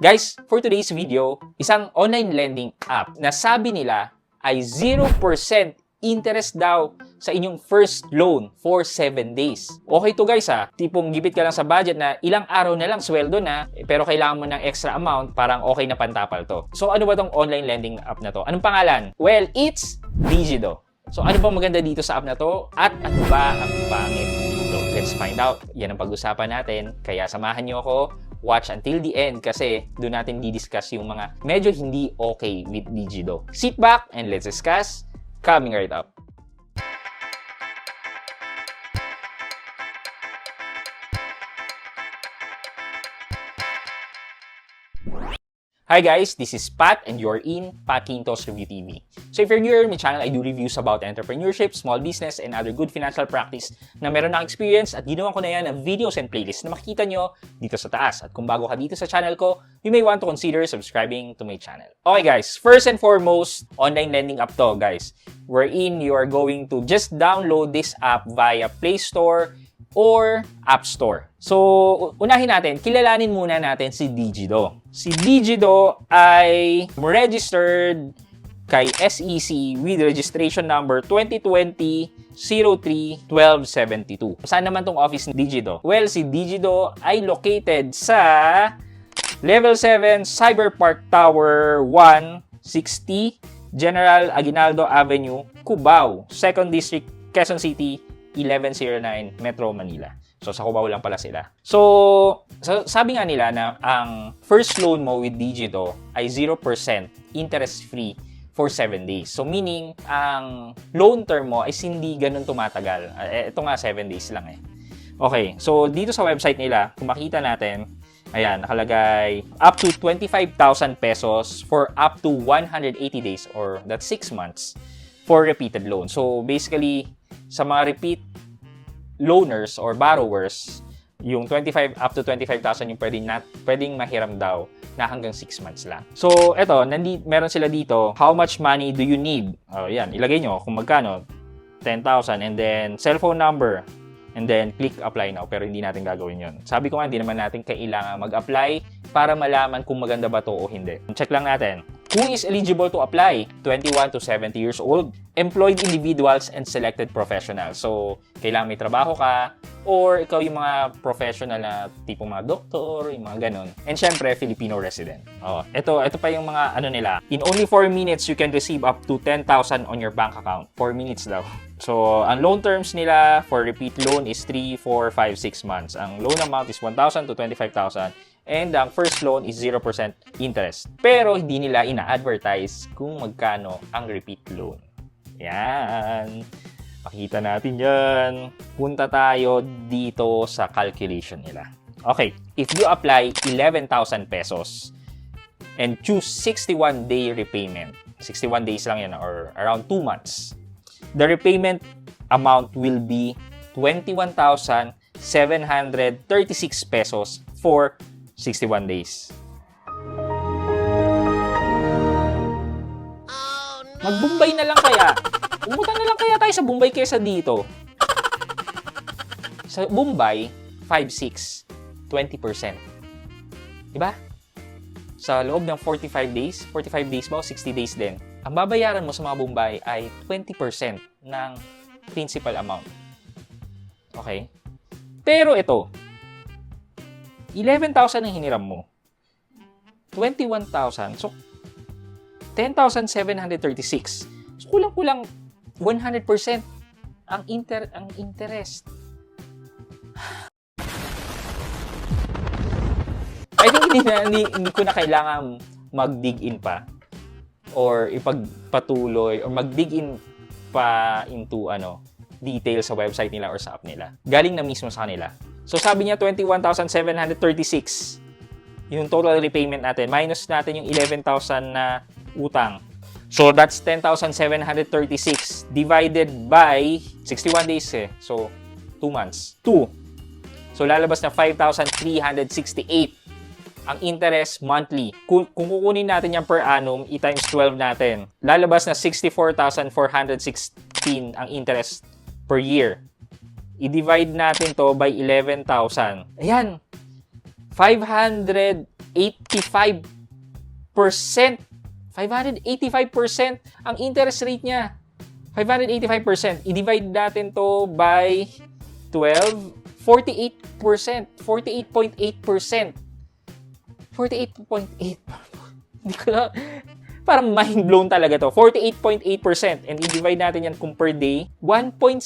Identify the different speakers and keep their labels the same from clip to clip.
Speaker 1: Guys, for today's video, isang online lending app na sabi nila ay 0% interest daw sa inyong first loan for 7 days. Okay to guys ha, tipong gipit ka lang sa budget na ilang araw na lang sweldo na, pero kailangan mo ng extra amount, parang okay na pantapal to. So ano ba tong online lending app na to? Anong pangalan? Well, it's Digido. So ano ba maganda dito sa app na to? At ano ba ang pangit dito? Let's find out. Yan ang pag-usapan natin. Kaya samahan nyo ako. Watch until the end kasi doon natin di-discuss yung mga medyo hindi okay with Digido. Sit back and let's discuss. Coming right up. Hi guys, this is Pat and you're in Pat Quintos Review TV. So if you're new here in my channel, I do reviews about entrepreneurship, small business, and other good financial practice na meron ng experience at ginawa ko na yan ng videos and playlists na makikita nyo dito sa taas. At kung bago ka dito sa channel ko, you may want to consider subscribing to my channel. Okay guys, first and foremost, online lending app to guys. Wherein you are going to just download this app via Play Store or App Store. So, unahin natin, kilalanin muna natin si Digido. Si Digido ay registered kay SEC with registration number 2020-03-1272. Saan naman tong office ni Digido? Well, si Digido ay located sa Level 7 Cyber Park Tower 160 General Aguinaldo Avenue, Cubao, 2nd District, Quezon City, 1109 Metro Manila. So, sa Cubao lang pala sila. So, sabi nga nila na ang first loan mo with Digido ay 0% interest-free for 7 days. So, meaning, ang loan term mo ay hindi ganun tumatagal. Ito nga, 7 days lang eh. Okay, so dito sa website nila, kung makita natin, ayan, nakalagay up to 25,000 pesos for up to 180 days or that's 6 months for repeated loan. So, basically, sa mga repeat loaners or borrowers, yung 25 up to 25,000 yung pwedeng mahiram daw na hanggang 6 months lang. So, eto, meron sila dito, how much money do you need? Yan, ilagay nyo kung magkano, 10,000 and then cellphone number and then click apply now, pero hindi natin gagawin yon. Sabi ko nga, hindi naman natin kailangan mag-apply para malaman kung maganda ba to o hindi. Check lang natin. Who is eligible to apply? 21 to 70 years old, employed individuals, and selected professionals. So, kailangan may trabaho ka, or ikaw yung mga professional na tipong mga doktor, yung mga ganun. And syempre, Filipino resident. Ito pa yung mga ano nila. In only 4 minutes, you can receive up to 10,000 on your bank account. 4 minutes daw. So, ang loan terms nila for repeat loan is 3, 4, 5, 6 months. Ang loan amount is 1,000 to 25,000. And ang first loan is 0% interest. Pero hindi nila ina-advertise kung magkano ang repeat loan. Yan. Makita natin yan. Punta tayo dito sa calculation nila. Okay. If you apply 11,000 pesos and choose 61-day repayment, 61 days lang yan or around 2 months, the repayment amount will be 21,736 pesos for 61 days. Mag-Bombay na lang kaya. Umutang na lang kaya tayo sa Bombay kaysa dito. Sa Bombay, 5, 6, 20%. Diba? Sa loob ng 45 days ba o 60 days din, ang babayaran mo sa mga Bombay ay 20% ng principal amount. Okay? Pero ito, 11,000 ang hiniram mo. 21,000. So, 10,736. So, kulang-kulang 100% ang interest. I think hindi ko na kailangan mag-dig in pa or ipagpatuloy or mag-dig in pa into details sa website nila or sa app nila. Galing na mismo sa kanila. So, sabi niya 21,736 yung total repayment natin. Minus natin yung 11,000 na utang. So, that's 10,736 divided by 61 days eh. So, 2 months. 2. So, lalabas na 5,368 ang interest monthly. Kung kukunin natin yan per annum, i-times 12 natin. Lalabas na 64,416 ang interest per year. I-divide natin to by 11,000. Ayan. 500 585% ang interest rate niya. 585%. I-divide natin to by 12. 48%. 48.8%. 48.8. Hindi ko na... Parang mind-blown talaga to. 48.8%. And i-divide natin yan kung per day. 1.6%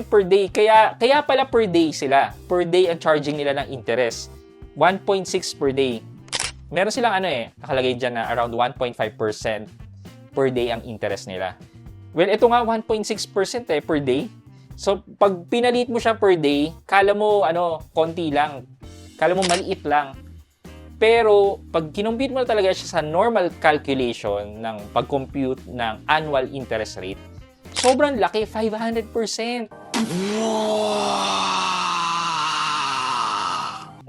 Speaker 1: per day. Kaya pala per day sila. Per day ang charging nila ng interest. 1.6 per day. Meron silang nakalagay dyan na around 1.5% per day ang interest nila. Well, ito nga 1.6% per day. So, pag pinalit mo siya per day, kala mo konti lang. Kala mo maliit lang. Pero, pag kinumpute mo talaga siya sa normal calculation ng pag-compute ng annual interest rate, sobrang laki, 500%.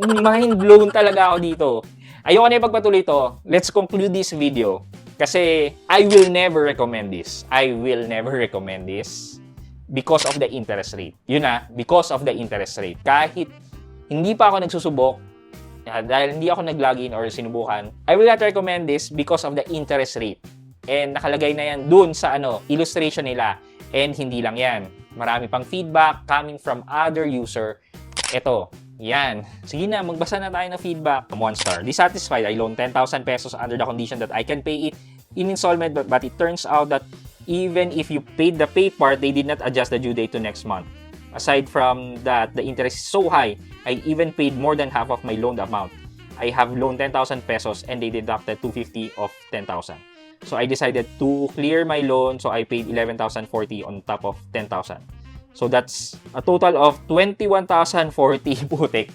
Speaker 1: Mind blown talaga ako dito. Ayoko na ipagpatuloy ito. Let's conclude this video. Kasi I will never recommend this. I will never recommend this because of the interest rate. Yun because of the interest rate. Kahit hindi pa ako nagsusubok, dahil hindi ako nag-login or sinubukan, I will not recommend this because of the interest rate. And nakalagay na yan dun sa illustration nila. And hindi lang yan. Marami pang feedback coming from other user. Ito. Yan. Sige na, magbasa na tayo ng feedback. 1 star. Dissatisfied. I loan 10,000 pesos under the condition that I can pay it in installment, but it turns out that even if you paid the pay part, they did not adjust the due date to next month. Aside from that, the interest is so high, I even paid more than half of my loaned amount. I have loaned 10,000 pesos and they deducted 250 of 10,000. So I decided to clear my loan, so I paid 11,040 on top of 10,000. So that's a total of 21,040 putik.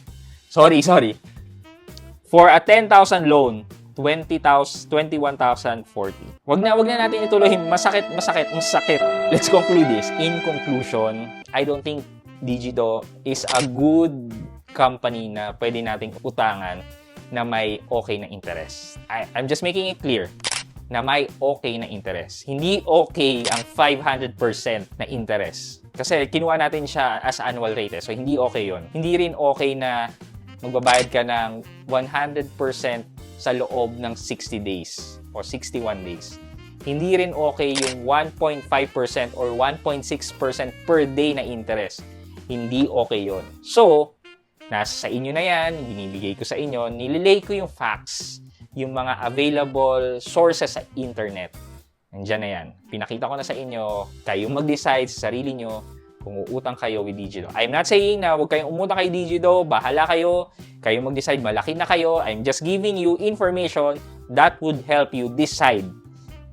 Speaker 1: Sorry. For a 10,000 loan, 21,040. Wag na natin ituloy. Masakit. Let's conclude this. In conclusion, I don't think Digido is a good company na pwede nating utangan na may okay na interest. I'm just making it clear na may okay na interest. Hindi okay ang 500% na interest. Kasi kinuha natin siya as annual rate. So, hindi okay yon. Hindi rin okay na magbabayad ka ng 100% sa loob ng 60 days o 61 days. Hindi rin okay yung 1.5% or 1.6% per day na interest. Hindi okay yon. So, nasa sa inyo na yan, binibigay ko sa inyo, nililay ko yung facts, yung mga available sources sa internet. Nandiyan na yan. Pinakita ko na sa inyo, kayo mag-decide sa sarili nyo kung uutang kayo with Digido. I'm not saying na huwag kayong umutang kay Digido, bahala kayo mag-decide, malaki na kayo. I'm just giving you information that would help you decide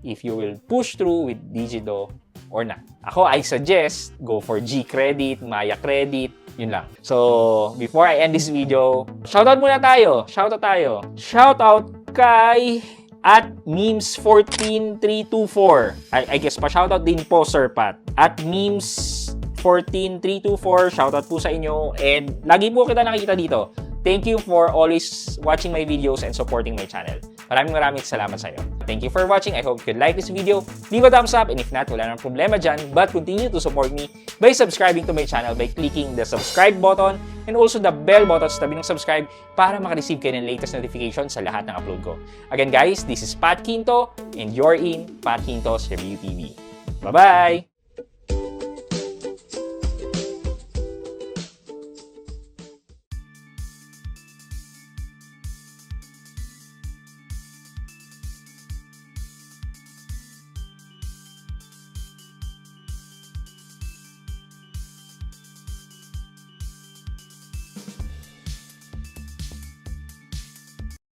Speaker 1: if you will push through with Digido or not. Ako, I suggest, go for G-Credit, Maya Credit, yun lang. So, before I end this video, shoutout muna tayo. Shoutout kay at memes14324. I guess pa-shoutout din po, Sir Pat. At memes14324, shoutout po sa inyo. And lagi po kita nakikita dito. Thank you for always watching my videos and supporting my channel. Maraming salamat sa iyo. Thank you for watching. I hope you could like this video. Leave a thumbs up, and if not, wala nang problema dyan. But continue to support me by subscribing to my channel by clicking the subscribe button and also the bell button sa tabi ng subscribe para makareceive kayo ng latest notification sa lahat ng upload ko. Again guys, this is Pat Quinto and you're in Pat Quinto's Review TV. Bye-bye!